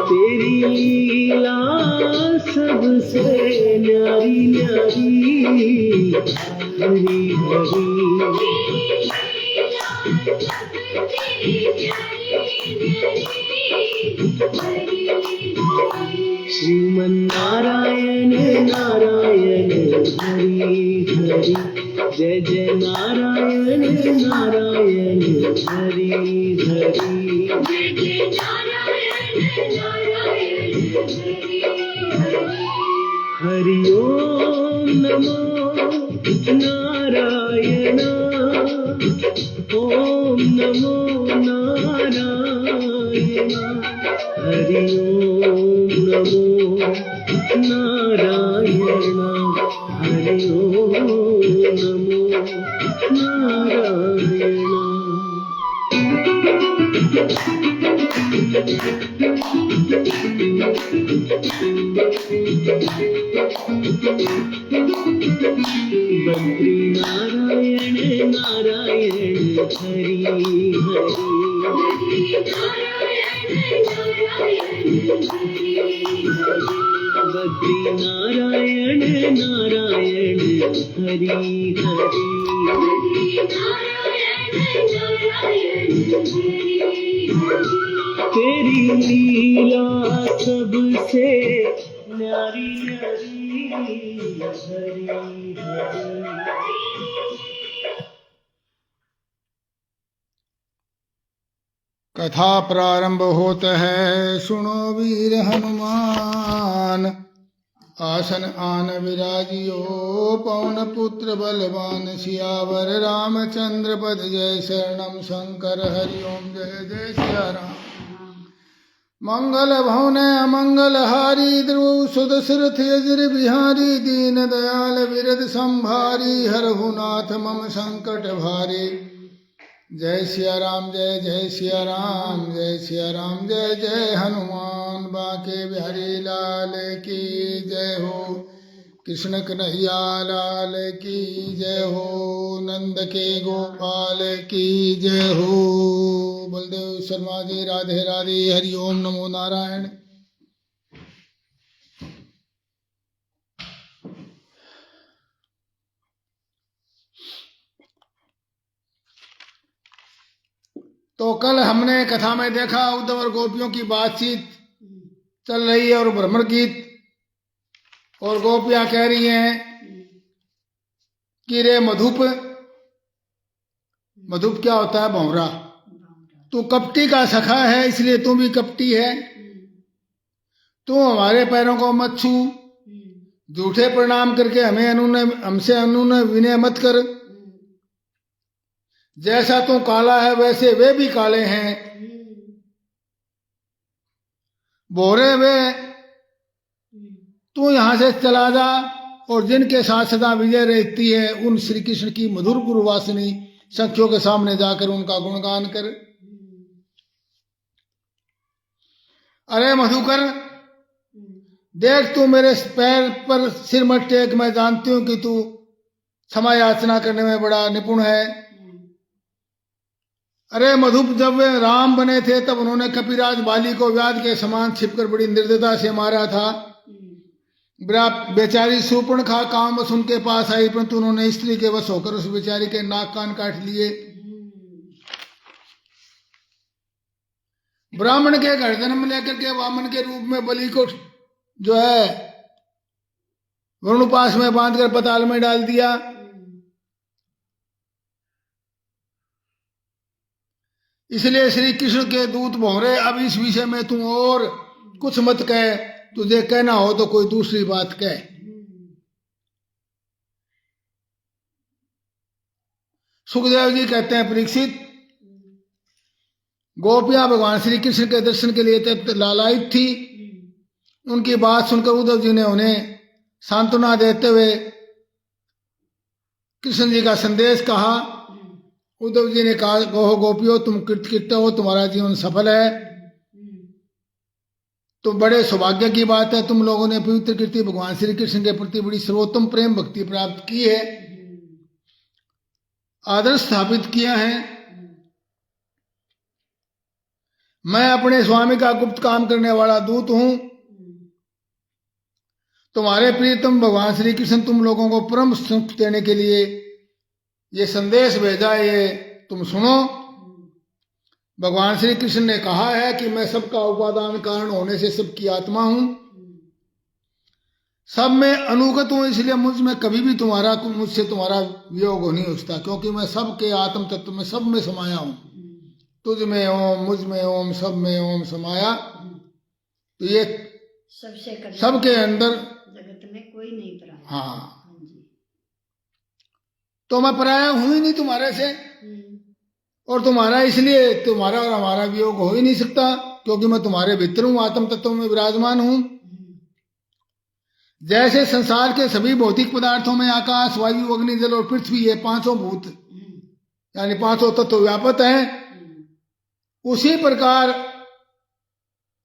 तेरी लीला सबसे न्यारी न्यारी हरी हरी। श्रीमन नारायण नारायण हरि हरि, जय जय नारायण नारायण हरि हरि। हरि ओम नमो नारायण, ओम नमो नारायण। हरि ओम नमो नारायण, हरि ओम नमो नारायण। बद्री नारायण नारायण हरि हरि, बद्री नारायण नारायण हरि हरि। तेरी लीला सबसे न्यारी न्यारी हरि हरि। कथा प्रारंभ होता है, सुनो वीर हनुमान। आसन आन विराजियो, पवन पुत्र बलवान। सियावर रामचंद्र पद, जय शरणम शंकर। हरि ओम जय जय सिया राम। मंगल भवन अमंगल हारी, ध्रुव सुदशरथ यजर बिहारी। दीन दयाल विरद संभारी, हरहु नाथ मम संकट भारी। जय सिया राम जय जय सिया राम, जय सिया राम जय जय हनुमान। बांके बिहारी लाल की जय हो, कृष्ण कन्हैया लाल की जय हो, नंद के गोपाल की जय हो। बलदेव शर्मा जी राधे राधे। हरि ओम नमो नारायण। तो कल हमने कथा में देखा उद्धव और गोपियों की बातचीत चल रही है और भ्रमर गीत, और गोपियां कह रही हैं कि रे मधुप, मधुप क्या होता है? भंवरा। तू कपटी का सखा है, इसलिए तू भी कपटी है। तू हमारे पैरों को मत छू, झूठे प्रणाम करके हमसे अनुनय विनय मत कर। जैसा तू काला है वैसे वे भी काले हैं। बोरे वे, तू यहां से चला जा, और जिनके साथ सदा विजय रहती है उन श्री कृष्ण की मधुर गुरुवासिनी सखियों के सामने जाकर उनका गुणगान कर। अरे मधुकर, देख तू मेरे पैर पर सिर मत टेक, मैं जानती हूं कि तू क्षमा याचना करने में बड़ा निपुण है। अरे मधुप, जब वे राम बने थे तब उन्होंने कपिराज बाली को व्याध के समान छिपकर बड़ी निर्दयता से मारा था। बेचारी शूर्पणखा काम बस उनके पास आई, परंतु उन्होंने स्त्री के वश होकर उस बेचारी के नाक कान काट लिए। ब्राह्मण के घर जन्म लेकर के वामन के रूप में बलि को जो है वरुणोपास में बांधकर पताल में डाल दिया। इसलिए श्री कृष्ण के दूत भंवरे, अब इस विषय में तू और कुछ मत कह, तुझे कहना हो तो कोई दूसरी बात कह। सुखदेव जी कहते हैं, परीक्षित, गोपियां भगवान श्री कृष्ण के दर्शन के लिए लालायित थी। उनकी बात सुनकर उद्धव जी ने उन्हें सांत्वना देते हुए कृष्ण जी का संदेश कहा। उद्धव जी ने कहा, कहो गोपियों, तुम कृतकृत्य हो, तुम्हारा जीवन सफल है। तो बड़े सौभाग्य की बात है, तुम लोगों ने पवित्र कीर्ति भगवान श्री कृष्ण के प्रति बड़ी सर्वोत्तम प्रेम भक्ति प्राप्त की है, आदर्श स्थापित किया है। मैं अपने स्वामी का गुप्त काम करने वाला दूत हूं। तुम्हारे प्रियतम भगवान श्री कृष्ण तुम लोगों को परम सुख देने के लिए ये संदेश भेजा है, ये तुम सुनो। भगवान श्री कृष्ण ने कहा है कि मैं सबका उपादान कारण होने से सबकी आत्मा हूं, सब में अनुगत हूं, इसलिए मुझ में कभी भी मुझसे तुम्हारा वियोग हो नहीं हो सकता, क्योंकि मैं सबके आत्म तत्व में सब में समाया हूं। तुझ में ओम, मुझ में ओम, सब में ओम समाया। तो ये सबके अंदर जगत में कोई नहीं पराया। हाँ, तो मैं पराया हूं ही नहीं तुम्हारे से, और तुम्हारा इसलिए तुम्हारा और हमारा वियोग हो ही नहीं सकता, क्योंकि मैं तुम्हारे भीतर हूं, आत्म तत्व में विराजमान हूं। जैसे संसार के सभी भौतिक पदार्थों में आकाश, वायु, अग्नि, जल और पृथ्वी, ये पांचों भूत यानी पांचों तत्व व्यापक हैं, उसी प्रकार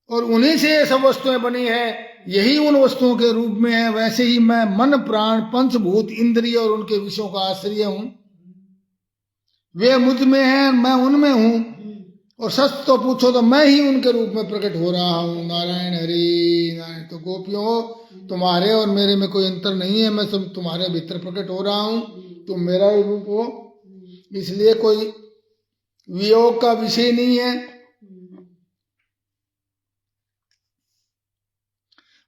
और उन्हीं से ये सब वस्तुएं बनी है, यही उन वस्तुओं के रूप में है। वैसे ही मैं मन, प्राण, पंचभूत, इंद्रिय और उनके विषयों का आश्रय हूं। वे मुझ में हैं, मैं उनमें हूं, और सच तो पूछो तो मैं ही उनके रूप में प्रकट हो रहा हूं। नारायण हरि नारायण। तो गोपियों, तुम्हारे और मेरे में कोई अंतर नहीं है, मैं सब तुम्हारे भीतर प्रकट हो रहा हूं, तुम मेरा ही रूप हो, इसलिए कोई वियोग का विषय नहीं है।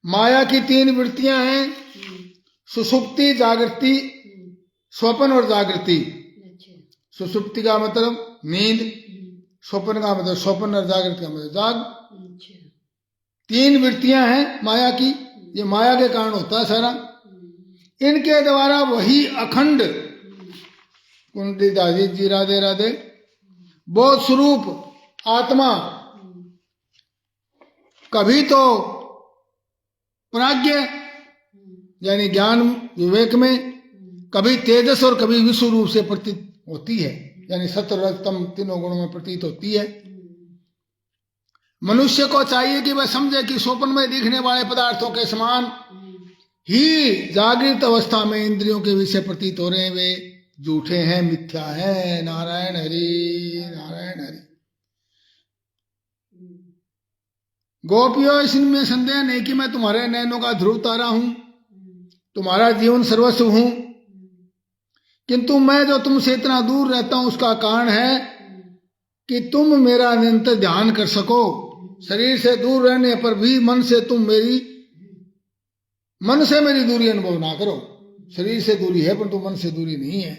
माया की तीन वृत्तियां हैं, सुषुप्ति, जागृति, स्वप्न और जागृति। सुषुप्ति का मतलब नींद, स्वप्न का मतलब स्वप्न और जागृति का मतलब जाग। तीन वृत्तियां हैं माया की, ये माया के कारण होता है सारा। इनके द्वारा वही अखंड कुंडली दादी जी राधे राधे बोध स्वरूप आत्मा कभी तो प्राज्ञ यानी ज्ञान विवेक में, कभी तेजस और कभी विश्व रूप से प्रतीत होती है, यानी सत्व रजतम तीनों गुणों में प्रतीत होती है। मनुष्य को चाहिए कि वह समझे कि स्वप्न में दिखने वाले पदार्थों के समान ही जागृत अवस्था में इंद्रियों के विषय प्रतीत हो रहे हैं, वे झूठे हैं, मिथ्या है। नारायण हरि नारायण हरि। गोपियों, इसमें संदेह नहीं कि मैं तुम्हारे नयनों का ध्रुव तारा हूं, तुम्हारा जीवन सर्वस्व हूं, किंतु मैं जो तुमसे इतना दूर रहता हूं उसका कारण है कि तुम मेरा निरंतर ध्यान कर सको। शरीर से दूर रहने पर भी मन से मेरी दूरी अनुभव ना करो। शरीर से दूरी है परंतु मन से दूरी नहीं है,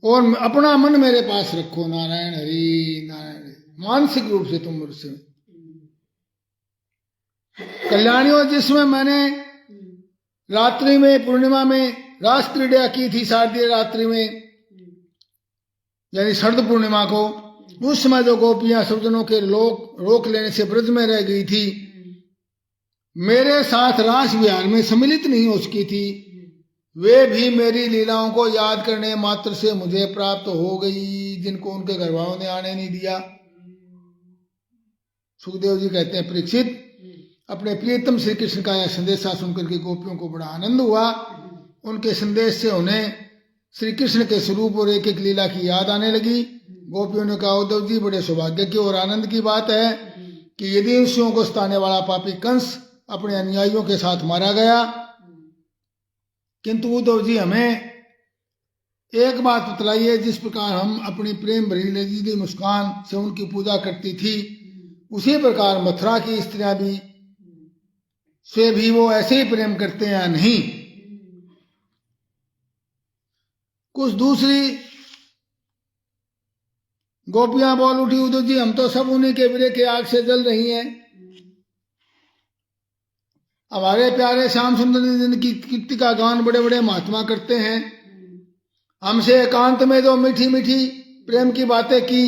और अपना मन मेरे पास रखो। नारायण हरि नारायण। मानसिक रूप से तुम मुझसे कल्याणियों, जिसमें मैंने रात्रि में पूर्णिमा में रास क्रीड़ा की थी, शारदीय रात्रि में यानी शरद पूर्णिमा को, उस समय जो गोपियां सज्जनों के रोक लेने से ब्रज में रह गई थी, मेरे साथ रास विहार में सम्मिलित नहीं हो सकी थी, वे भी मेरी लीलाओं को याद करने मात्र से मुझे प्राप्त हो गई, जिनको उनके घर वालों ने आने नहीं दिया। सुखदेव जी कहते हैं, परीक्षित, अपने प्रियतम श्री कृष्ण का यह संदेशा सुनकर के गोपियों को बड़ा आनंद हुआ। उनके संदेश से उन्हें श्री कृष्ण के स्वरूप और एक एक लीला की याद आने लगी। गोपियों ने कहा, उद्धव जी, बड़े सौभाग्य की और आनंद की बात है कि यदि ऋषियों को सताने वाला पापी कंस अपने अनुयायियों के साथ मारा गया, किंतु उद्धव जी हमें एक बात बतलाइए, जिस प्रकार हम अपनी प्रेम भरी लजीली मुस्कान से उनकी पूजा करती थी, उसी प्रकार मथुरा की स्त्रियां भी से भी वो ऐसे ही प्रेम करते हैं या नहीं। कुछ दूसरी गोपियां बोल उठी, उद्धव जी, हम तो सब उन्हीं के विरह के आग से जल रही हैं। हमारे प्यारे श्याम सुंदर जिनकी कीर्ति का गान बड़े बड़े महात्मा करते हैं, हमसे एकांत में जो मीठी मीठी प्रेम की बातें की,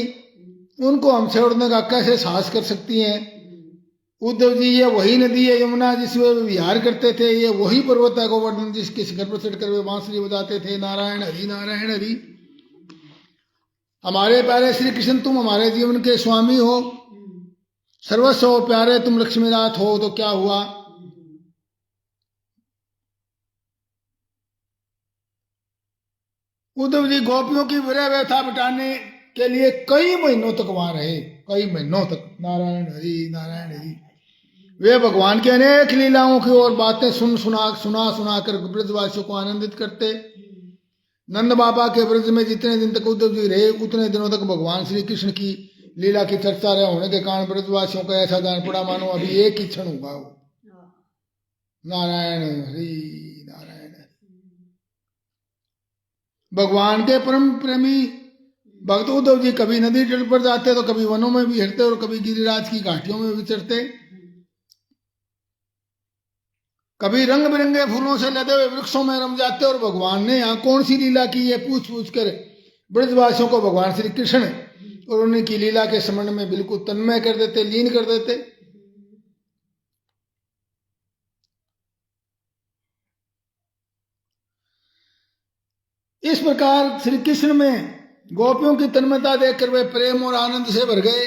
उनको हम छोड़ने का कैसे साहस कर सकती हैं। उद्धव जी, ये वही नदी है यमुना जिसमें वे विहार करते थे, ये वही पर्वत है गोवर्धन जिसके शिखर पर चढ़कर वे बांसुरी बजाते थे। नारायण हरि नारायण हरि। हमारे प्यारे श्री कृष्ण, तुम हमारे जीवन के स्वामी हो, सर्वस्व हो प्यारे तुम लक्ष्मीनाथ हो, तो क्या हुआ? उद्धव जी गोपियों की विरह व्यथा मिटाने के लिए कई महीनों तक वहां रहे, कई महीनों तक। नारायण हरि नारायण हरि। वे भगवान की अनेक लीलाओं की और बातें सुना कर ब्रजवासियों को आनंदित करते। नंद बाबा के ब्रज में जितने दिन तक उद्धव जी रहे, उतने दिनों तक भगवान श्री कृष्ण की लीला की चर्चा रहे होने के कारण ब्रजवासियों का ऐसा दान पड़ा मानो अभी एक ही क्षण हुआ हो। नारायण हरि नारायण हरि। भगवान के परम प्रेमी भक्त उद्धव जी कभी नदी तट पर जाते तो कभी वनों में विहरते और कभी गिरिराज की घाटियों में विचरते। कभी रंग बिरंगे फूलों से लदे हुए वृक्षों में रम जाते और भगवान ने यहाँ कौन सी लीला की है पूछ पूछ कर ब्रजवासियों को भगवान श्री कृष्ण और उनकी लीला के स्मरण में बिल्कुल तन्मय कर देते, लीन कर देते। इस प्रकार श्री कृष्ण में गोपियों की तन्मयता देखकर वे प्रेम और आनंद से भर गए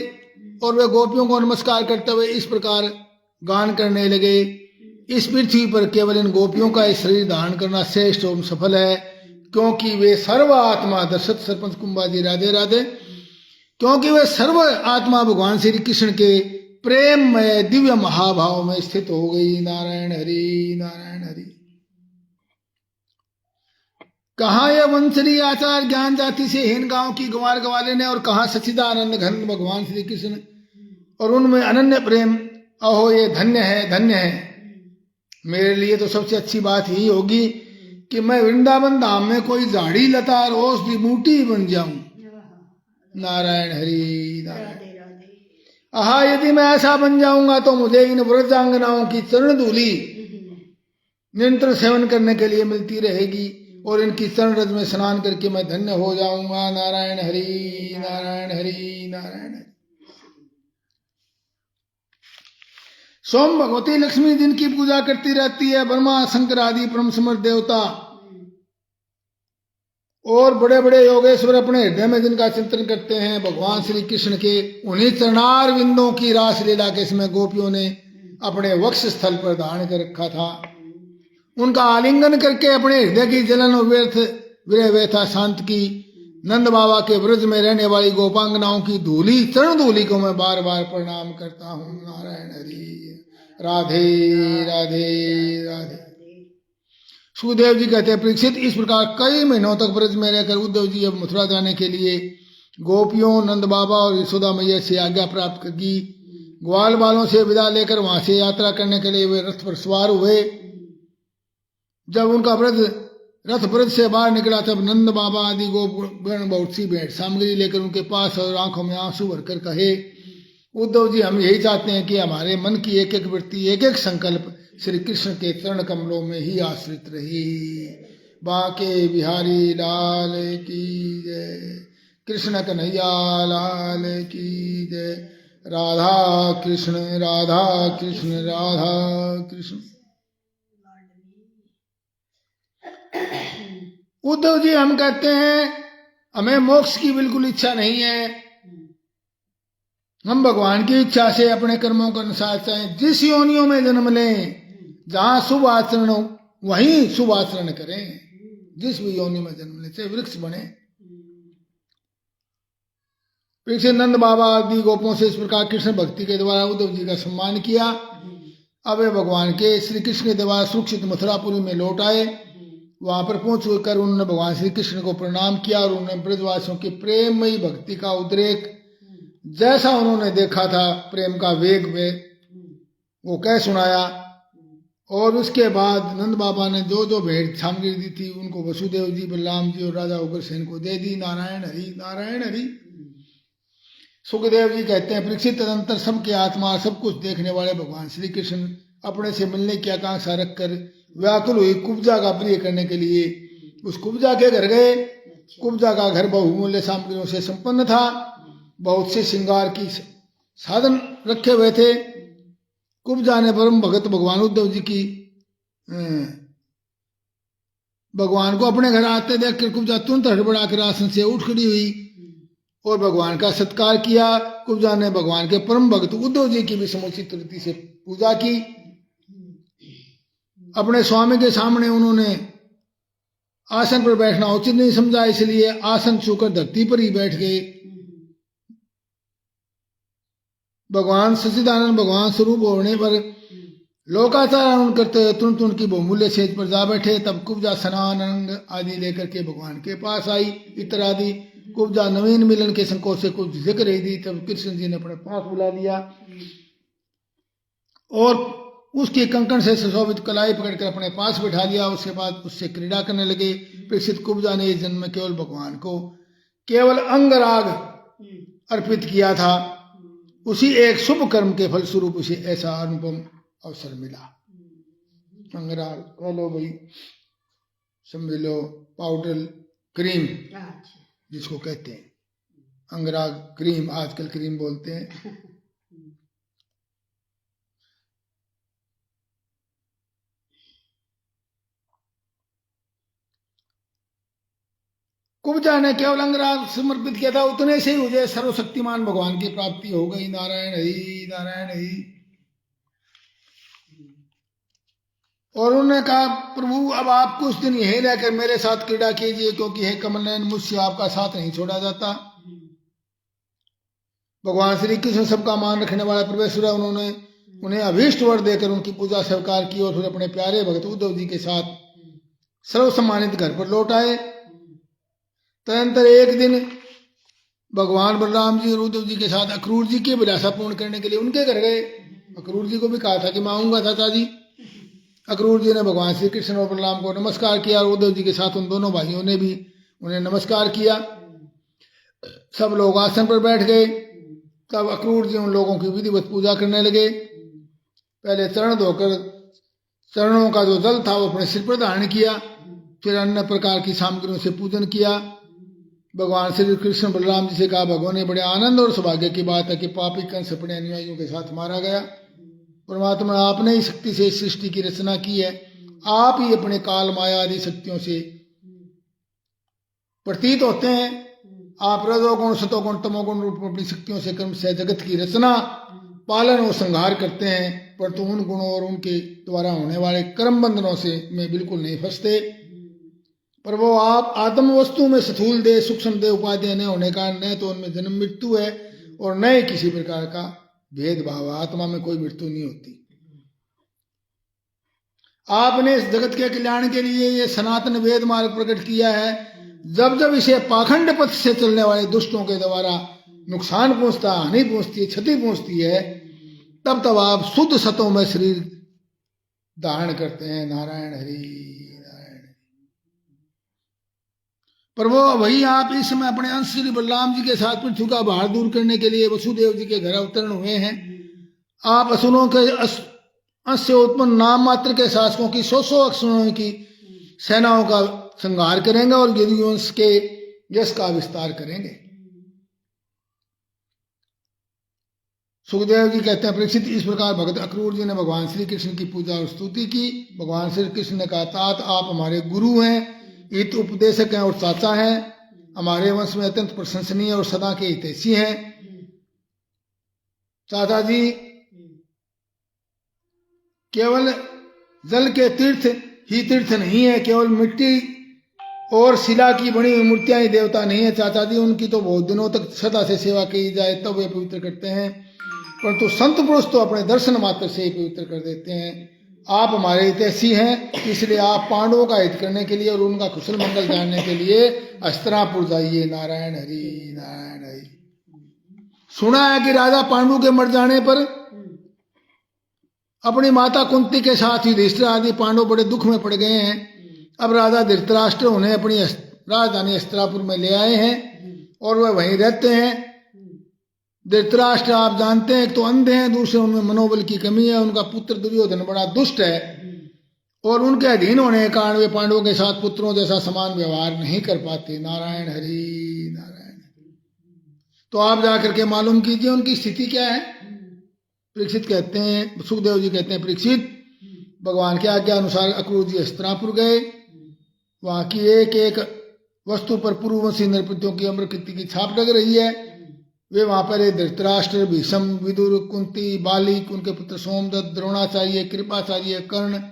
और वे गोपियों को नमस्कार करते हुए इस प्रकार गान करने लगे। इस पृथ्वी पर केवल इन गोपियों का इस शरीर धारण करना श्रेष्ठ एवं सफल है, क्योंकि वे सर्व आत्मा दशरथ सरपंच कुंभाजी राधे राधे, क्योंकि वे सर्व आत्मा भगवान श्री कृष्ण के प्रेम में दिव्य महाभाव में स्थित हो गई। नारायण हरि नारायण हरि। कहा यह वंशरी आचार ज्ञान जाति से हीन गांव की गंवार गवाले ने, और कहा सच्चिदानंद घन भगवान श्री कृष्ण और उनमें अनन्य प्रेम। अहो ये धन्य है धन्य है। मेरे लिए तो सबसे अच्छी बात यही होगी कि मैं वृंदावन धाम में कोई झाड़ी लता रोज की बूटी बन जाऊं। नारायण हरि नारायण। आहा यदि मैं ऐसा बन जाऊंगा तो मुझे इन व्रजांगनाओं की चरण धूलि निरंतर सेवन करने के लिए मिलती रहेगी और इनकी चरण रज में स्नान करके मैं धन्य हो जाऊंगा। नारायण हरि नारायण हरि नारायण हरि। सोम भगवती लक्ष्मी जिनकी पूजा करती रहती है, ब्रह्मा शंकर आदि परम समर्थ देवता और बड़े बड़े योगेश्वर अपने हृदय में जिनका चिंतन करते हैं, भगवान श्री कृष्ण के उन्हीं चरणार विंदों की रास लीला के समय गोपियों ने अपने वक्ष स्थल पर धारण कर रखा था। उनका आलिंगन करके अपने हृदय की जलन और व्यर्थ विरह व्यथा शांत की। नंद बाबा के ब्रज में रहने वाली गोपांगनाओं की धूली चरण धूली को मैं बार बार प्रणाम करता हूँ। नारायण हरि राधे राधे राधे। सुखदेव जी कहते हैं, परीक्षित इस प्रकार कई महीनों तक ब्रज में रहकर उद्धव जी अब मथुरा जाने के लिए गोपियों, नंद बाबा और यशोदा मैया से आज्ञा प्राप्त की। ग्वाल बालों से विदा लेकर वहां से यात्रा करने के लिए वे रथ पर सवार हुए। जब उनका रथ ब्रज से बाहर निकला तब नंद बाबा आदि गोपगण बहुत सी भेंट सामग्री लेकर उनके पास और आंखों में आंसू भरकर कहे, उद्धव जी हम यही चाहते हैं कि हमारे मन की एक एक वृत्ति, एक एक संकल्प श्री कृष्ण के चरण कमलों में ही आश्रित रहे। बांके बिहारी लाल की जय, कृष्ण कन्हैया लाल की जय। राधा कृष्ण राधा कृष्ण राधा कृष्ण। उद्धव जी हम कहते हैं हमें मोक्ष की बिल्कुल इच्छा नहीं है। हम भगवान की इच्छा से अपने कर्मों के अनुसार चाहे जिस योनियों में जन्म लें, जहां शुभ आचरण हो वहीं शुभ आचरण करें। जिस भी योनि में जन्म ले, चाहे वृक्ष बने। फिर नंद बाबा आदि गोपों से इस प्रकार कृष्ण भक्ति के द्वारा उद्धव जी का सम्मान किया। अब वे भगवान के श्री कृष्ण के द्वारा सुरक्षित मथुरापुरी में लौट आए। वहां पर पहुंच कर उन्होंने भगवान श्री कृष्ण को प्रणाम किया और उन्होंने ब्रजवासियों की प्रेममयी भक्ति का उद्रेक जैसा उन्होंने देखा था, प्रेम का वेग में वो कह सुनाया। और उसके बाद नंद बाबा ने जो जो भेंट सामग्री दी थी उनको वसुदेव जी, बलराम जी और राजा उग्रसेन को दे दी। नारायण हरि नारायण हरि। सुखदेव जी कहते हैं, परीक्षित तदंतर सबके आत्मा सब कुछ देखने वाले भगवान श्री कृष्ण अपने से मिलने की आकांक्षा रखकर व्याकुल हुई कुब्जा का प्रिय करने के लिए उस कुब्जा के घर गए। कुब्जा का घर बहुमूल्य सामग्रियों से संपन्न था। बहुत से श्रृंगार की साधन रखे हुए थे। कुब्जा ने परम भगत भगवान उद्धव जी की भगवान को अपने घर आते देखकर कुब्जा तुरंत हड़बड़ाकर आसन से उठ खड़ी हुई और भगवान का सत्कार किया। कुब्जा ने भगवान के परम भक्त उद्धव जी की भी समुचित रीति से पूजा की। अपने स्वामी के सामने उन्होंने आसन पर बैठना उचित नहीं समझा, इसलिए आसन छूकर धरती पर ही बैठ गए। भगवान सच्चिदानंद भगवान स्वरूप होने पर लोकाचारण करते तुरंत उनकी बहुमूल्य सेज पर जा बैठे। तब कुब्जा स्नान अंग आदि लेकर के भगवान के पास आई। इतर आदि कुब्जा नवीन मिलन के संकोच से कुछ जिक्र रही थी। तब कृष्ण जी ने अपने पास बुला लिया और उसके कंकण से सुशोभित कलाई पकड़कर अपने पास बैठा दिया। उसके बाद उससे क्रीड़ा करने लगे। परीक्षित, कुब्जा ने इस जन्म में केवल भगवान को केवल अंगराग अर्पित किया था। उसी एक शुभ कर्म के फलस्वरूप उसे ऐसा अनुपम अवसर मिला। अंगराग कह लो भाई, समझ लो पाउडर क्रीम जिसको कहते हैं, अंगराग क्रीम, आजकल क्रीम बोलते हैं। कुब्जा ने केवल अंगराग समर्पित किया था, उतने से ही मुझे सर्वशक्तिमान भगवान की प्राप्ति हो गई। नारायण हरि नारायण हरि। और उन्होंने कहा, प्रभु अब आप कुछ दिन यहीं रहकर मेरे साथ क्रीड़ा कीजिए, क्योंकि हे कमल नयन, मुझसे आपका साथ नहीं छोड़ा जाता। भगवान श्री कृष्ण सबका मान रखने वाला परमेश्वर है। उन्होंने उन्हें अभीष्ट वर देकर उनकी पूजा स्वीकार की और फिर अपने प्यारे भक्त उद्धव जी के साथ सर्व सम्मानित घर पर लौट आए। तदनंतर एक दिन भगवान बलराम जी और उद्धव जी के साथ अक्रूर जी की अभिलाषा पूर्ण करने के लिए उनके घर गए। अक्रूर जी को भी कहा था कि मैं आऊंगा चाचा जी। अक्रूर जी ने भगवान श्री कृष्ण और बलराम को नमस्कार किया और उद्धव जी के साथ उन दोनों भाइयों ने भी उन्हें नमस्कार किया। सब लोग आसन पर बैठ गए। तब अक्रूर जी उन लोगों की विधिवत पूजा करने लगे। पहले चरण धोकर चरणों का जो जल था वो अपने सिर पर धारण किया, फिर अन्य प्रकार की सामग्रियों से पूजन किया। भगवान श्री कृष्ण बलराम जी से कहा, भगवान ने बड़े आनंद और सौभाग्य की बात है कि पापी कंस अपने अनुयायियों के साथ मारा गया। परमात्मा आपने ही शक्ति से इस सृष्टि की रचना की है। आप ही अपने काल माया आदि शक्तियों से प्रतीत होते हैं। आप रजोगुण सतोगुण तमोगुण रूप अपनी शक्तियों से कर्म से जगत की रचना पालन और संहार करते हैं, परंतु उन गुणों और उनके द्वारा होने वाले कर्म बंधनों से में बिल्कुल नहीं फंसते। पर वो आप आत्म वस्तु में स्थूल देह सूक्ष्म देह उपाधि न होने का न तो उनमें जन्म मृत्यु है और न ही किसी प्रकार का भेदभाव। आत्मा में कोई मृत्यु नहीं होती। आपने इस जगत के कल्याण के लिए ये सनातन वेद मार्ग प्रकट किया है। जब जब इसे पाखंड पथ से चलने वाले दुष्टों के द्वारा नुकसान पहुंचता, हानि पहुंचती है, क्षति पहुंचती है, तब तब आप शुद्ध सतों में शरीर धारण करते हैं। नारायण हरि नारायण। पर वो वही आप इस समय अपने अंश श्री बलराम जी के साथ पृथ्वी का भार दूर करने के लिए वसुदेव जी के घर अवतरण हुए हैं। आप असुरों के अंश से उत्पन्न नाम मात्र के शासकों की 100 असुरों की सेनाओं का संहार करेंगे और यदुवंश के यश का विस्तार करेंगे। सुखदेव जी कहते हैं, परीक्षित, इस प्रकार भगत अक्रूर जी ने भगवान श्री कृष्ण की पूजा और स्तुति की। भगवान श्री कृष्ण ने कहा, तात आप हमारे गुरु हैं, हित उपदेशक हैं और चाचा हैं। हमारे वंश में अत्यंत प्रशंसनीय और सदा के हितैषी हैं। चाचा जी केवल जल के तीर्थ ही तीर्थ नहीं है, केवल मिट्टी और शिला की बनी हुई मूर्तियां ही देवता नहीं है। चाचा जी उनकी तो बहुत दिनों तक सदा से सेवा की जाए तब वे पवित्र करते हैं, परंतु संत पुरुष तो अपने दर्शन मात्र से ही पवित्र कर देते हैं। आप हमारे हितैषी हैं, इसलिए आप पांडवों का हित करने के लिए और उनका कुशल मंगल जानने के लिए हस्तिनापुर जाइए। नारायण हरि नारायण हरि। सुना है कि राजा पांडु के मर जाने पर अपनी माता कुंती के साथ युधिष्ठिर आदि पांडव बड़े दुख में पड़ गए हैं। अब राजा धृतराष्ट्र उन्हें अपनी राजधानी हस्तिनापुर में ले आए हैं और वह वहीं रहते हैं। धृतराष्ट्र आप जानते हैं, एक तो अंधे हैं, दूसरे उनमें मनोबल की कमी है। उनका पुत्र दुर्योधन बड़ा दुष्ट है और उनके अधीन होने के कारण वे पांडवों के साथ पुत्रों जैसा समान व्यवहार नहीं कर पाते। नारायण हरि नारायण। तो आप जाकर के मालूम कीजिए उनकी स्थिति क्या है। परीक्षित कहते हैं, सुखदेव जी कहते हैं, परीक्षित, भगवान की आज्ञा अनुसार अक्रूर जी हस्तिनापुर गए। वस्तु पर पूर्ववंशी नृपतियों की अमर कीर्ति की छाप लग रही है। वे वहां पर धृतराष्ट्र, भीष्म, विदुर, कुंती, बालिक, उनके पुत्र सोमदत्त, द्रोणाचार्य, कृपाचार्य, कर्ण,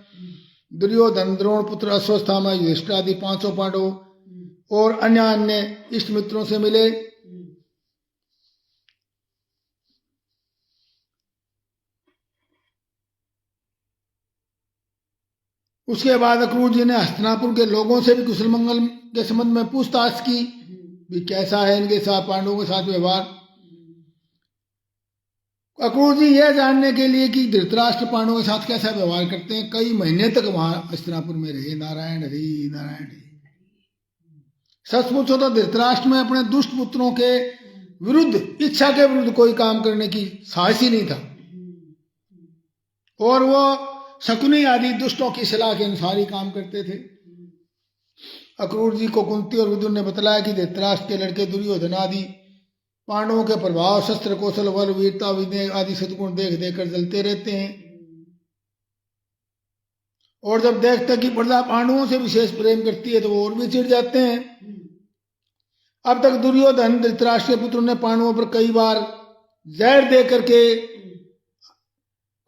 दुर्योधन, द्रोण पुत्र अश्वत्थामा, युधिष्ठिर आदि 500 पांडव और अन्य अन्य इष्ट मित्रों से मिले। उसके बाद अक्रूर जी ने हस्तिनापुर के लोगों से भी कुशल मंगल के संबंध में पूछताछ की, भी कैसा है इनके साथ, पांडवों के साथ व्यवहार। अक्रूर जी यह जानने के लिए कि धृतराष्ट्र पांडवों के साथ कैसा व्यवहार करते हैं, कई महीने तक वहां हस्तिनापुर में रहे। नारायण हरि नारायण हरि। सच पूछो तो धृतराष्ट्र में अपने दुष्ट पुत्रों के विरुद्ध, इच्छा के विरुद्ध कोई काम करने की साहस ही नहीं था, और वो शकुनी आदि दुष्टों की सलाह के अनुसार ही काम करते थे। अक्रूर जी को कुंती और विदुर ने बतलाया कि धृतराष्ट्र के लड़के दुर्योधन आदि पांडवों के प्रभाव, शस्त्र कौशल, बल, वीरता, विनय आदि सद्गुण देख देख कर जलते रहते हैं, और जब देखते कि प्रजा पांडवों से विशेष प्रेम करती है तो वो और भी चिढ़ जाते हैं। अब तक दुर्योधन धृतराष्ट्र के पुत्रों ने पांडवों पर कई बार जहर दे करके,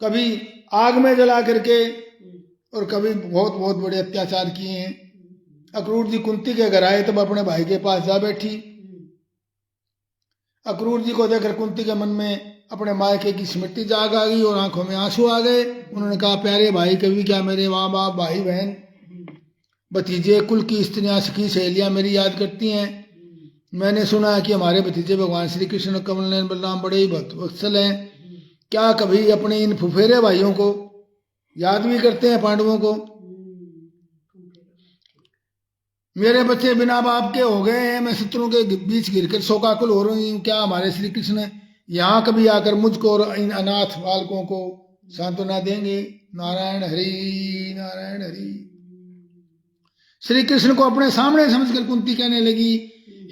कभी आग में जला करके और कभी बहुत बहुत बड़े अत्याचार किए हैं। अक्रूर जी कुंती के घर आए तब अपने भाई के पास जा बैठी। अक्रूर जी को देखकर कुंती के मन में अपने मायके की स्मृति जाग आ गई और आंखों में आंसू आ गए। उन्होंने कहा, प्यारे भाई, कभी क्या मेरे माँ बाप, भाई बहन, भतीजे, कुल की स्त्रियां, सखी सहेलियां मेरी याद करती हैं। मैंने सुना है कि हमारे भतीजे भगवान श्री कृष्ण और कमल नयन बलराम बड़े ही भक्त वत्सल हैं। क्या कभी अपने इन फुफेरे भाइयों को याद भी करते हैं, पांडवों को? मेरे बच्चे बिना बाप के हो गए हैं, मैं शत्रुओं के बीच गिरकर शोकाकुल हो रही हूँ। क्या हमारे श्री कृष्ण यहाँ कभी आकर मुझको और इन अनाथ बालकों को सांत्वना देंगे? नारायण हरि नारायण हरि। श्री कृष्ण को अपने सामने समझकर कुंती कहने लगी,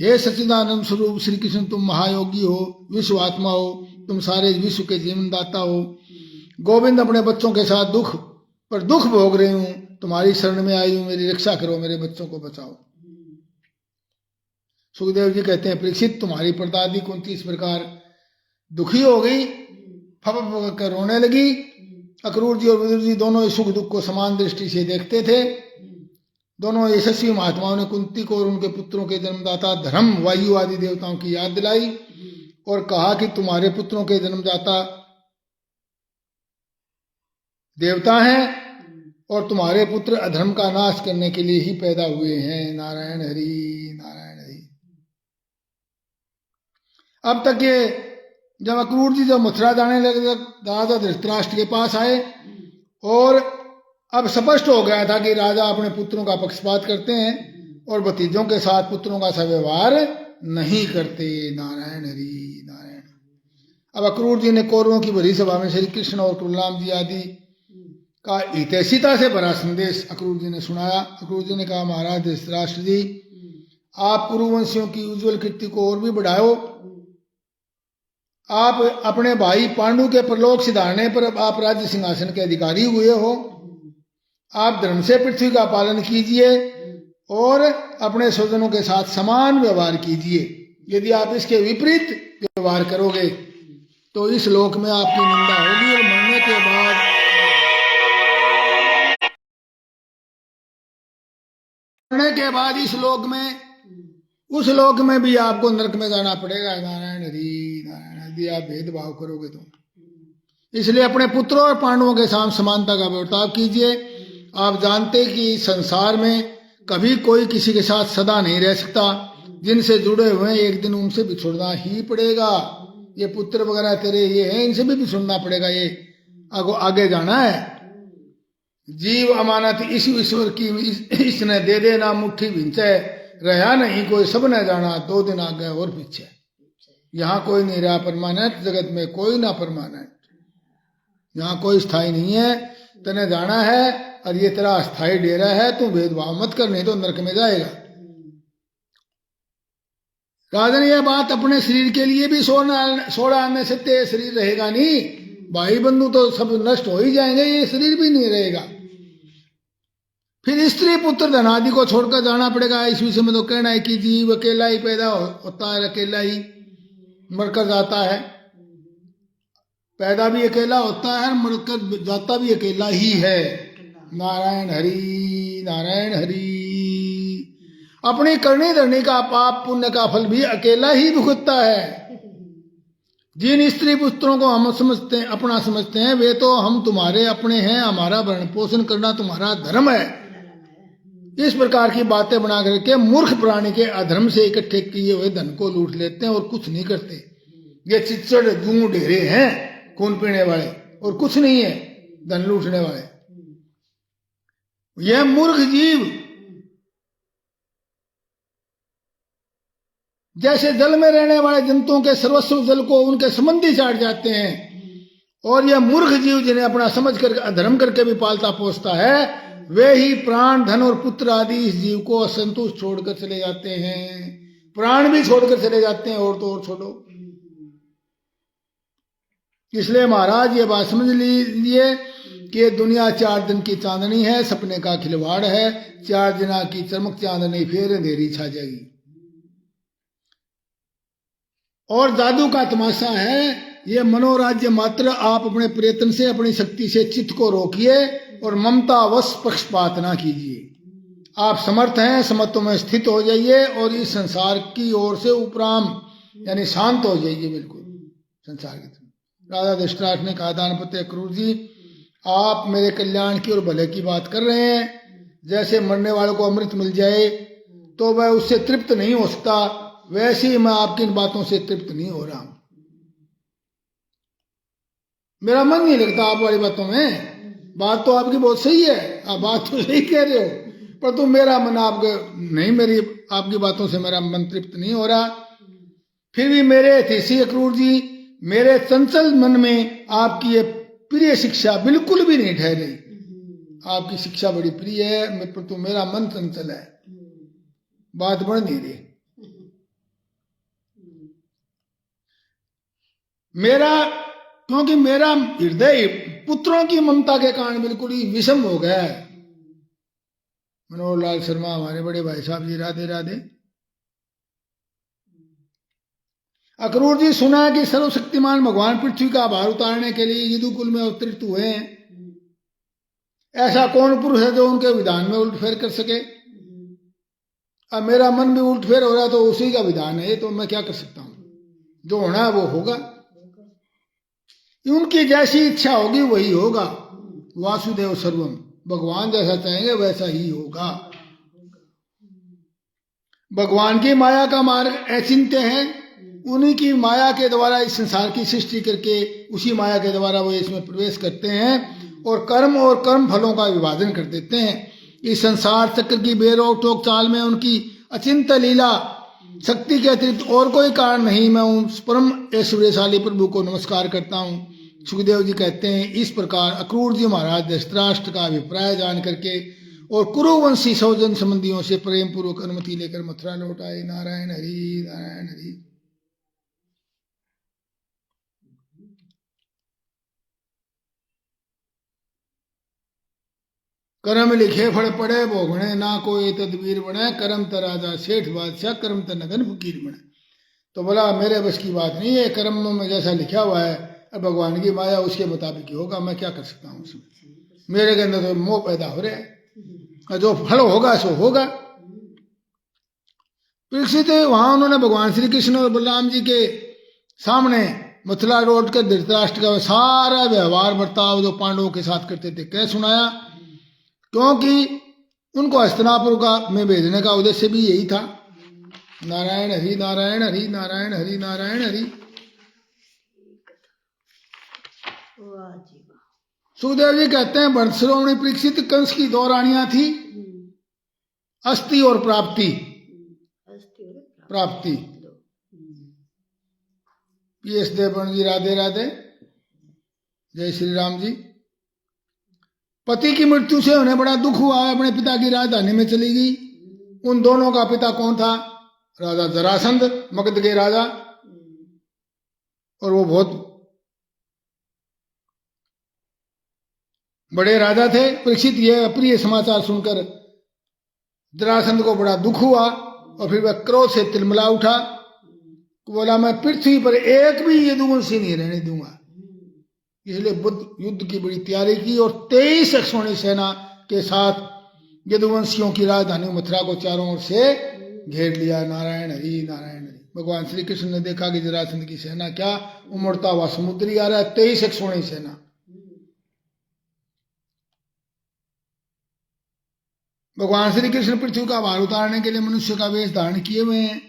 हे सच्चिदानंद स्वरूप श्री कृष्ण, तुम महायोगी हो, विश्व आत्मा हो, तुम सारे विश्व के जीवन दाता हो। गोविंद अपने बच्चों के साथ दुख पर दुख भोग रही हूं, तुम्हारी शरण में आई हूं, मेरी रक्षा करो, मेरे बच्चों को बचाओ। सुखदेव जी कहते हैं, परीक्षित, तुम्हारी परदादी कुंती इस प्रकार दुखी हो गई, फप कर रोने लगी। अक्रूर जी और विदुर जी दोनों इस सुख दुख को समान दृष्टि से देखते थे। दोनों यशस्वी महात्माओं ने कुंती को और उनके पुत्रों के जन्मदाता धर्म, वायु आदि देवताओं की याद दिलाई और कहा कि तुम्हारे पुत्रों के जन्मदाता देवता हैं और तुम्हारे पुत्र अधर्म का नाश करने के लिए ही पैदा हुए हैं। नारायण हरि नारायण हरि। अब तक ये जब अक्रूर जी जब मथुरा जाने लगे, राजा धृतराष्ट्र के पास आए और अब स्पष्ट हो गया था कि राजा अपने पुत्रों का पक्षपात करते हैं और भतीजों के साथ पुत्रों का सव्यवहार नहीं करते। नारायण हरि नारायण। अब अक्रूर जी ने कौरवों की बड़ी सभा में श्री कृष्ण और बलराम जी आदि का हितैषिता से भरा संदेश अक्रूर जी ने सुनाया। अक्रूर जी ने कहा, महाराज धृतराष्ट्र जी, आप कुरुवंशियों की उज्जवल कीर्ति को और भी बढ़ाओ। आप अपने भाई पांडु के परलोक सिधारने पर आप राज्य सिंहासन के अधिकारी हुए हो। आप धर्म से पृथ्वी का पालन कीजिए और अपने स्वजनों के साथ समान व्यवहार कीजिए। यदि आप इसके विपरीत व्यवहार करोगे तो इस लोक में आपकी निंदा होगी और मरने के बाद इस लोक में, उस लोक में भी आपको नरक में जाना पड़ेगा। नारायण हरि नारायण। यदि आप भेदभाव करोगे तो इसलिए अपने पुत्रों और पांडवों के साथ समानता का बर्ताव कीजिए। आप जानते कि संसार में कभी कोई किसी के साथ सदा नहीं रह सकता। जिनसे जुड़े हुए एक दिन उनसे बिछुड़ना ही पड़ेगा। ये पुत्र वगैरह तेरे ये हैं, इनसे भी बिछुड़ना पड़ेगा। ये आगे जाना है। जीव अमानत इस ईश्वर की, इसने दे देना मुट्ठी भिंचे, रहा नहीं कोई सब न जाना, 2 दिन आगे और पीछे। यहाँ कोई नहीं रहा परमानेंट, जगत में कोई ना परमानेंट। यहाँ कोई स्थायी नहीं है। तने जाना है और ये तेरा अस्थायी डेरा है। तू भेदभाव मत कर, नहीं तो नरक में जाएगा। राजन, यह बात अपने शरीर के लिए भी सोड़ा आने से तेरे शरीर रहेगा नहीं। भाई बंधु तो सब नष्ट हो ही जाएंगे, ये शरीर भी नहीं रहेगा। फिर स्त्री पुत्र धन आदि को छोड़कर जाना पड़ेगा। इस विषय में तो कहना है कि जीव अकेला ही पैदा होता है, अकेला ही मरकर जाता है। पैदा भी अकेला होता है, मरकर जाता भी अकेला ही है। नारायण हरि नारायण हरि। अपनी करनी धरनी का पाप पुण्य का फल भी अकेला ही भुगतता है। जिन स्त्री पुत्रों को हम समझते हैं, अपना समझते हैं, वे तो हम तुम्हारे अपने हैं, हमारा भरण पोषण करना तुम्हारा धर्म है। इस प्रकार की बातें बना करके मूर्ख प्राणी के अधर्म से इकट्ठे किए हुए धन को लूट लेते हैं और कुछ नहीं करते। ये चिच्चड़ जूं ढेरे हैं खून पीने वाले, और कुछ नहीं है धन लूटने वाले। यह मूर्ख जीव जैसे जल में रहने वाले जंतुओं के सर्वस्व जल को उनके संबंधी चाट जाते हैं, और यह मूर्ख जीव जिन्हें अपना समझ कर अधर्म करके भी पालता पोसता है, वे ही प्राण धन और पुत्र आदि इस जीव को असंतुष्ट छोड़कर चले जाते हैं। प्राण भी छोड़कर चले जाते हैं, और तो और छोड़ो। इसलिए महाराज ये बात समझ लीजिए कि दुनिया 4 दिन की चांदनी है, सपने का खिलवाड़ है। 4 दिना की चमक चांदनी, फिर अंधेरी छा जाएगी। और जादू का तमाशा है ये मनोराज्य मात्र। आप अपने प्रयत्न से, अपनी शक्ति से चित्त को रोकिए और ममतावश पक्षपात ना कीजिए। आप समर्थ हैं, समत्व में स्थित हो जाइए और इस संसार की ओर से उपराम यानी शांत हो जाइए बिल्कुल संसार की तरफ। राजा धृतराष्ट्र ने कहा, दानपत्य अक्रूर जी, आप मेरे कल्याण की और भले की बात कर रहे हैं। जैसे मरने वाले को अमृत मिल जाए तो वह उससे तृप्त नहीं हो सकता, वैसे ही मैं आपकी इन बातों से तृप्त नहीं हो रहा हूं। मेरा मन नहीं लगता आप वाली बातों में। बात तो आपकी बहुत सही है, आप बात तो सही कह रहे हो, पर तो मेरा मन आपके नहीं, मेरी आपकी बातों से मेरा मन तृप्त नहीं हो रहा। फिर भी मेरे हितैषी अक्रूर जी, मेरे चंचल मन में आपकी ये प्रिय शिक्षा बिल्कुल भी नहीं ठहरी। आपकी शिक्षा बड़ी प्रिय है, पर तो मेरा मन चंचल है, बात बढ़ नहीं रही। क्योंकि मेरा हृदय पुत्रों की ममता के कारण बिल्कुल ही विषम हो गया है। मनोहर लाल शर्मा हमारे बड़े भाई साहब जी, राधे राधे। अक्रूर जी, सुना है कि सर्वशक्तिमान भगवान पृथ्वी का भार उतारने के लिए यदुकुल में अवतरित हुए हैं। ऐसा कौन पुरुष है जो उनके विधान में उल्टफेर कर सके? अब मेरा मन भी उल्टफेर हो रहा है, तो उसी का विधान है, तो मैं क्या कर सकता हूं? जो होना है वो होगा, उनकी जैसी इच्छा होगी वही होगा। वासुदेव सर्वम, भगवान जैसा चाहेंगे वैसा ही होगा। भगवान की माया का मार्ग अचिंत्य है। उन्हीं की माया के द्वारा इस संसार की सृष्टि करके उसी माया के द्वारा वो इसमें प्रवेश करते हैं और कर्म फलों का विभाजन कर देते हैं। इस संसार चक्र की बेरोक टोक चाल में उनकी अचिंत्य लीला शक्ति के अतिरिक्त और कोई कारण नहीं। मैं उस परम ऐश्वर्यशाली प्रभु को नमस्कार करता हूँ। सुखदेव जी कहते हैं, इस प्रकार अक्रूर जी महाराज धृतराष्ट्र का अभिप्राय जान करके और कुरुवंशी सौजन संबंधियों से प्रेम पूर्वक अनुमति लेकर मथुरा लौट आए। नारायण हरि नारायण हरि। कर्म लिखे फल पड़े भोगणे, ना कोई तदबीर बने। कर्म त राजा सेठ बादशाह, कर्म त नगन फकीर बने। तो बोला मेरे बस की बात नहीं है, कर्म में जैसा लिखा हुआ है भगवान की माया उसके मुताबिक ही होगा, मैं क्या कर सकता हूँ उसमें। मेरे के अंदर तो मोह पैदा हो रहा है, जो फल होगा सो होगा। परीक्षित वहां उन्होंने भगवान श्री कृष्ण और बलराम जी के सामने मथुरा लौट कर धृतराष्ट्र का सारा व्यवहार बर्ताव जो पांडवों के साथ करते थे कह सुनाया, क्योंकि उनको हस्तिनापुर में भेजने का उद्देश्य भी यही था। नारायण हरि नारायण हरि नारायण हरि नारायण हरि। सुखदेव जी कहते हैं, वंशरोमणि परीक्षित, कंस की 2 रानियां थी, अस्ति और प्राप्ति। प्राप्ति पीएस देवगण जी, राधे राधे, जय श्री राम जी। पति की मृत्यु से उन्हें बड़ा दुख हुआ, अपने पिता की राजधानी में चली गई। उन दोनों का पिता कौन था? राजा जरासंध, मगध के राजा। और वो बहुत बड़े राजा थे। परीक्षित ये अप्रिय समाचार सुनकर जरासंध को बड़ा दुख हुआ और फिर वह क्रोध से तिलमिला उठा। बोला मैं पृथ्वी पर एक भी यदुवंशी नहीं रहने दूंगा। इसलिए बुद्ध युद्ध की बड़ी तैयारी की और 23 अक्षौणी सेना के साथ यदुवंशियों की राजधानी मथुरा को चारों ओर से घेर लिया। नारायण हरि नारायण हरि। भगवान श्री कृष्ण ने देखा कि जरासंध की सेना क्या उमड़ता हुआ समुद्री आ रहा है, 23 अक्षौणी सेना। भगवान श्री कृष्ण पृथ्वी का भार उतारने के लिए मनुष्य का वेश धारण किए हुए हैं।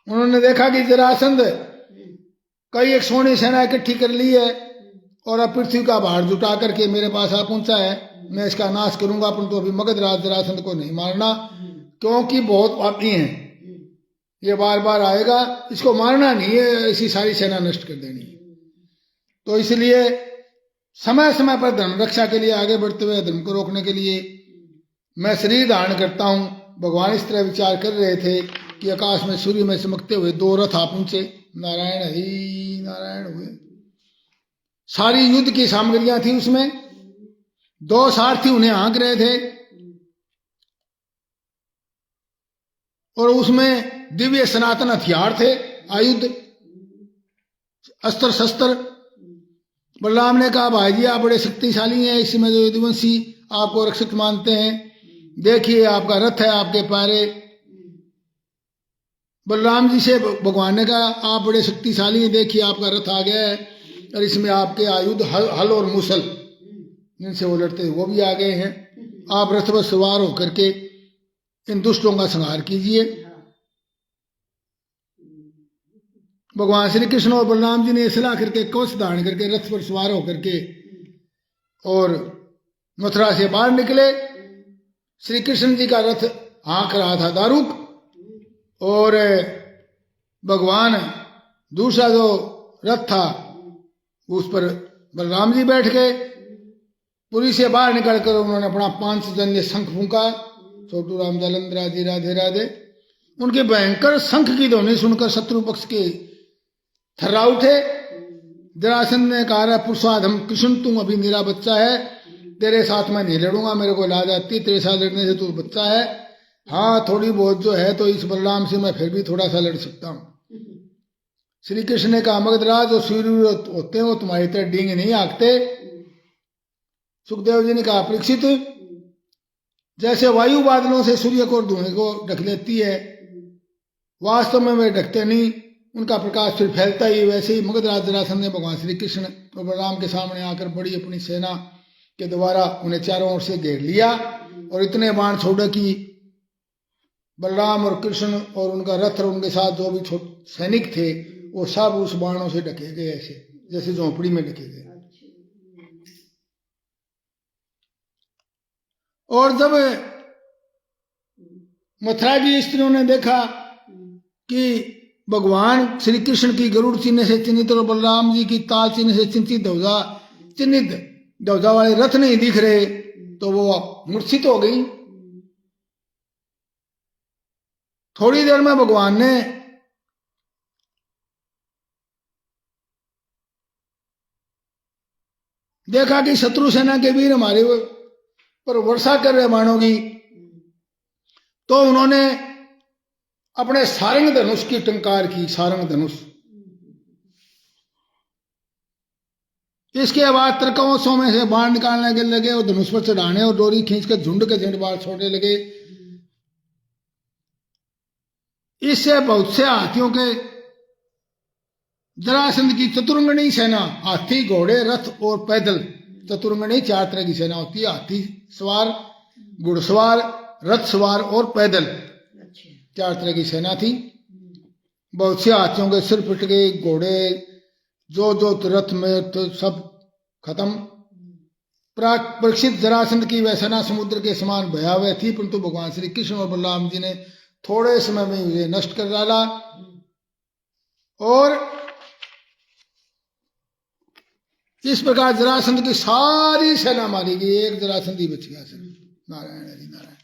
उन्होंने देखा कि जरासंध कई अक्षौणी सेना इकट्ठी कर ली है और अब पृथ्वी का भार जुटा करके मेरे पास आ पहुंचा है। मैं इसका नाश करूंगा, परंतु अभी मगध राज जरासंध को नहीं मारना, क्योंकि बहुत पापी है, ये बार बार आएगा, इसको मारना नहीं है, ऐसी सारी सेना नष्ट कर देनी है। तो इसलिए समय समय पर धर्म रक्षा के लिए आगे बढ़ते हुए धर्म को रोकने के लिए मैं शरीर धारण करता हूं। भगवान इस तरह विचार कर रहे थे कि आकाश में सूर्य में चमकते हुए 2 रथ आ पहुंचे। नारायण हरि नारायण हुए। सारी युद्ध की सामग्रियां थी उसमें। 2 सारथी उन्हें हाँक रहे थे और उसमें दिव्य सनातन हथियार थे, आयुध, अस्त्र शस्त्र। बलराम ने कहा भाई जी आप बड़े शक्तिशाली हैं, इसमें जो यदुवंशी आपको रक्षक मानते हैं, देखिए आपका रथ है, आपके पारे। बलराम जी से भगवान ने कहा आप बड़े शक्तिशाली हैं, देखिए आपका रथ आ गया है और इसमें आपके आयुध हल और मुसल जिनसे वो लड़ते हैं वो भी आ गए हैं। आप रथ पर सवार होकर के इन दुष्टों का संहार कीजिए। भगवान श्री कृष्ण और बलराम जी ने सलाह करके कवच धारण करके रथ पर सवार होकर के और मथुरा से बाहर निकले। श्री कृष्ण जी का रथ हाँक रहा था दारुक और भगवान दूसरा जो रथ था उस पर बलराम जी बैठ गए। पुरी से बाहर निकलकर उन्होंने अपना 5 जन्य शंख फूंका। छोटू राम जालंधरा जी राधे राधे। उनके भयंकर शंख की ध्वनि सुनकर शत्रु पक्ष के थर्रा उठे। जरासंध ने कहा पुरुषाधम कृष्ण तुम अभी मेरा बच्चा है, तेरे साथ मैं नहीं लड़ूंगा, मेरे को लाज आती, तेरे साथ लड़ने से तू बच्चा है। हाँ थोड़ी बहुत जो है तो इस बलराम से मैं फिर भी थोड़ा सा लड़ सकता हूं। श्री कृष्ण ने कहा मगधराज जो सूर्य होते हैं वो तुम्हारी तरह डींग नहीं हाँकते। सुखदेव जी ने कहा परीक्षित जैसे वायु बादलों से सूर्य को धुएं को ढक लेती है, वास्तव में वे ढकते नहीं, उनका प्रकाश फिर फैलता ही, वैसे ही मगधराज जरासंध ने भगवान श्री कृष्ण और बलराम के सामने आकर बड़ी अपनी सेना के द्वारा उन्हें चारों ओर से घेर लिया और इतने बाण छोड़े कि बलराम और कृष्ण और उनका रथ और उनके साथ जो भी सैनिक थे वो सब उस बाणों से ढके गए, ऐसे जैसे झोंपड़ी में ढके गए। और जब मथुरा की स्त्रियों ने देखा कि भगवान श्री कृष्ण की गरुड़ चिन्ह से चिन्हित और बलराम जी की ताल चिन्ह से चिन्हित ध्वजा वाले रथ नहीं दिख रहे, तो वो मूर्छित हो गई। थोड़ी देर में भगवान ने देखा कि शत्रु सेना के वीर हमारे पर वर्षा कर रहे बाणों की, तो उन्होंने अपने सारंग धनुष की टंकार की। सारंग धनुष इसके बाद त्रिकोणों में से बाण निकालने के लगे और धनुष पर चढ़ाने और डोरी खींचकर झुंड के झुंड बाण छोड़ने लगे। इससे बहुत से हाथियों के जरासंध की चतुरंगनी सेना, हाथी घोड़े रथ और पैदल, चतुरंगनी 4 तरह की सेना होती है, हाथी सवार, घुड़सवार, रथ सवार और पैदल, 4 तरह की सेना थी। बहुत से हाथियों के सिर फट गए, घोड़े जो रथ में तो सब खत्म। परीक्षित जरासंध की वह सेना समुद्र के समान भयावह थी, परंतु भगवान श्री कृष्ण और बलराम जी ने थोड़े समय में उसे नष्ट कर डाला और इस प्रकार जरासंध की सारी सेना मारी गई, एक जरासंध ही बच गया। नारायण हरि नारायण।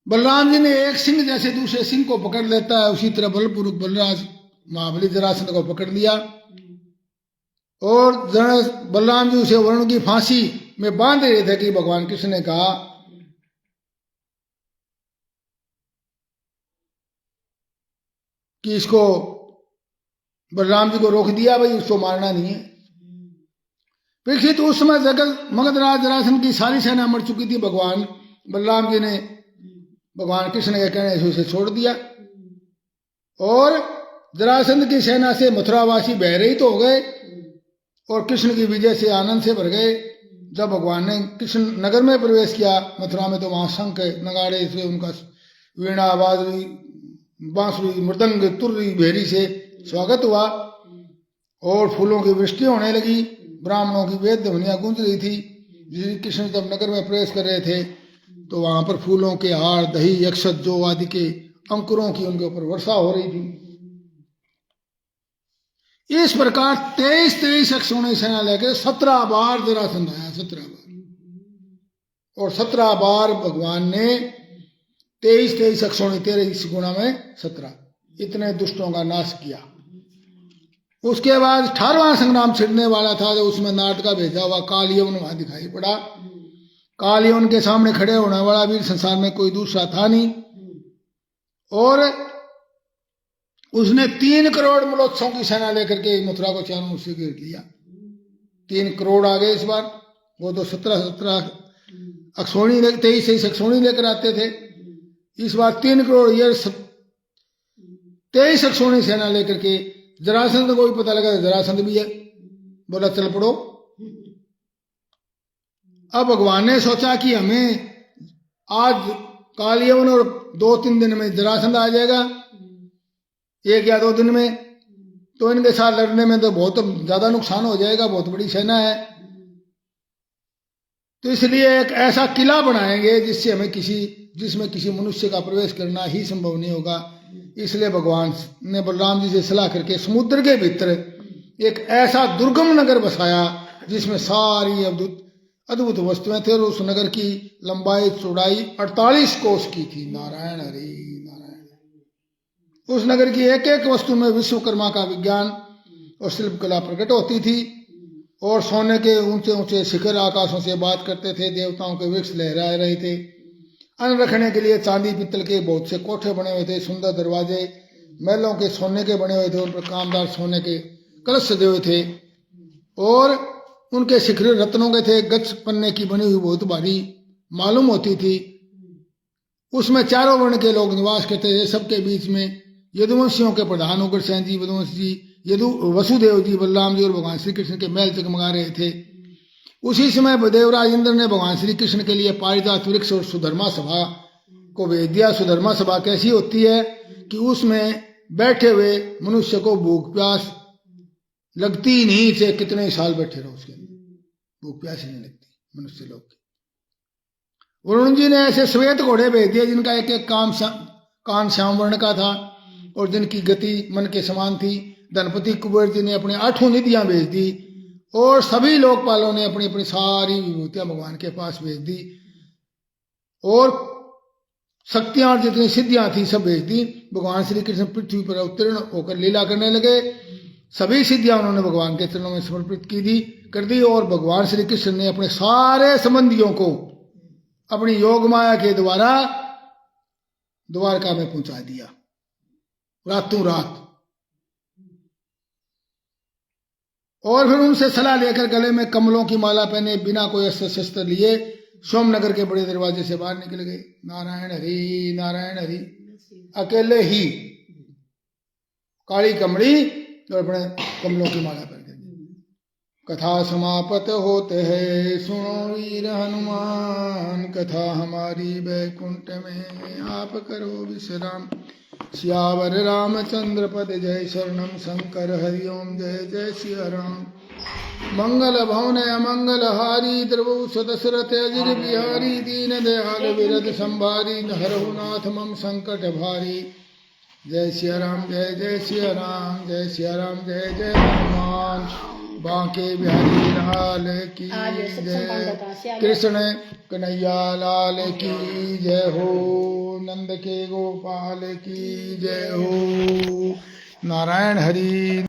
बलराम जी ने एक सिंह जैसे दूसरे सिंह को पकड़ लेता है, उसी तरह बलपूर्वक बलराज महाबली जरासंध को पकड़ लिया। और बलराम जी उसे वरुण की फांसी में बांध रहे थे कि भगवान कृष्ण ने कहा कि इसको, बलराम जी को रोक दिया, भाई उसको मारना नहीं है। परीक्षित, उस समय जगत मगधराज जरासंध की सारी सेना मर चुकी थी। भगवान बलराम जी ने भगवान कृष्ण के कहने से उसे छोड़ दिया और जरासंध की सेना से मथुरावासी भयरहित हो गए और कृष्ण की विजय से आनंद से भर गए। जब भगवान ने कृष्ण नगर में प्रवेश किया मथुरा में, तो वहां शंख नगाड़े से उनका वीणा बाजरी बांसुरी मृदंग तुर्री भेरी से स्वागत हुआ और फूलों की वृष्टि होने लगी। ब्राह्मणों की वेद ध्वनियां गूंज रही थी। श्री कृष्ण जब नगर में प्रवेश कर रहे थे तो वहां पर फूलों के हार, दही, अक्षत जो आदि के अंकुरों की उनके ऊपर वर्षा हो रही थी। इस प्रकार 23 अक्षौणी सेना लेकर 17 बार जरासंध आया, 17 बार। और 17 बार भगवान ने 23 अक्षौणी 13 गुणा में 17 इतने दुष्टों का नाश किया। उसके बाद 18वां संग्राम छिड़ने वाला था, जो उसमें नाट का भेजा हुआ कालयवन वहां दिखाई पड़ा। कालयवन के सामने खड़े होने वाला वीर संसार में कोई दूसरा था नहीं। और उसने 3 करोड़ मलोत्सवों की सेना लेकर के मथुरा को चारों ओर से घेर लिया। 3 करोड़ आ गए इस बार। वो तो 17 अक्षौणी 23 अक्षौणी लेकर आते थे। इस बार 3 करोड़ ये 23 अक्षौणी सेना लेकर के जरासंध को भी पता लगा जरासंध भी है, बोला चल पड़ो। अब भगवान ने सोचा कि हमें आज कालयवन और 2-3 दिन में जरासंध आ जाएगा, 1 या 2 दिन में, तो इनके साथ लड़ने में तो बहुत ज्यादा नुकसान हो जाएगा, बहुत बड़ी सेना है। तो इसलिए एक ऐसा किला बनाएंगे जिसमें किसी मनुष्य का प्रवेश करना ही संभव नहीं होगा। इसलिए भगवान ने बलराम जी से सलाह करके समुद्र के भीतर एक ऐसा दुर्गम नगर बसाया जिसमें सारी अद्भुत वस्तुएं थे। और उस नगर की लंबाई चौड़ाई 48 कोस की थी। नारायण हरि नारायण। उस नगर की एक एक वस्तु में विश्वकर्मा का विज्ञान और शिल्प कला प्रकट होती थी। और सोने के ऊंचे ऊंचे शिखर आकाशों से बात करते थे। देवताओं के वृक्ष लहरा रहे थे। अन्न रखने के लिए चांदी पीतल के बहुत से कोठे बने हुए थे। सुंदर दरवाजे महलों के सोने के बने हुए थे। उन पर कामदार सोने के कलश सजे हुए थे और उनके शिखर रत्नों के थे। गच्छ पन्ने की बनी हुई बहुत भारी मालूम होती थी। उसमें चारों वर्ण के लोग निवास करते थे। सबके बीच में यदुवंशियों के प्रधान उग्रसेन जी, यदुवंश जी, वसुदेव जी, बलराम जी और भगवान श्री कृष्ण के महल जगमगा रहे थे। उसी समय देवराज इंद्र ने भगवान श्री कृष्ण के लिए पारिजात वृक्ष और सुधर्मा सभा को भेज दिया। सुधर्मा सभा कैसी होती है कि उसमें बैठे हुए मनुष्य को भूख प्यास लगती नहीं, चाहे कितने ही साल बैठे रहो उसके अंदर भूख प्यास ही नहीं लगती मनुष्य लोग की। वरुण जी ने ऐसे श्वेत घोड़े भेज दिए जिनका एक एक कान श्याम वर्ण का था और जिनकी गति मन के समान थी। धनपति कुबेर जी ने अपने 8 निधियां भेज दी और सभी लोकपालों ने अपनी अपनी सारी विभूतियां भगवान के पास भेज दी और शक्तियां और जितनी सिद्धियां थी सब भेज दी। भगवान श्री कृष्ण पृथ्वी पर अवतीर्ण होकर लीला करने लगे। सभी सिद्धियां उन्होंने भगवान के चरणों में समर्पित कर दी और भगवान श्री कृष्ण ने अपने सारे संबंधियों को अपनी योग माया के द्वारा द्वारका में पहुंचा दिया रातों रात। और फिर उनसे सलाह लेकर गले में कमलों की माला पहने बिना कोई अस्त्र शस्त्र लिए सोमनगर के बड़े दरवाजे से बाहर निकल गए। नारायण हरि नारायण हरि। अकेले ही काली कमड़ी और अपने कमलों की माला पहन के। कथा समापत होते है सुनो वीर हनुमान, कथा हमारी वैकुंठ में आप करो विश्राम। सियावर रामचंद्र पद जय शरणम शंकर हरिओम जय जय सिया राम। मंगल भवन अमंगल हारी द्रवुष दशरथ अजिर बिहारी दीन दयाल विरद संभारी हरहु नाथ मम संकट भारी। जय सिया राम जय जय सिया राम जय सिया राम जय जय हनुमान। बांके बिहारी लाल की आज सत्संग पंडित जय। आसिया कृष्ण कन्हैया लाल की जय हो। नंद के गोपाल की जय हो। नारायण हरि।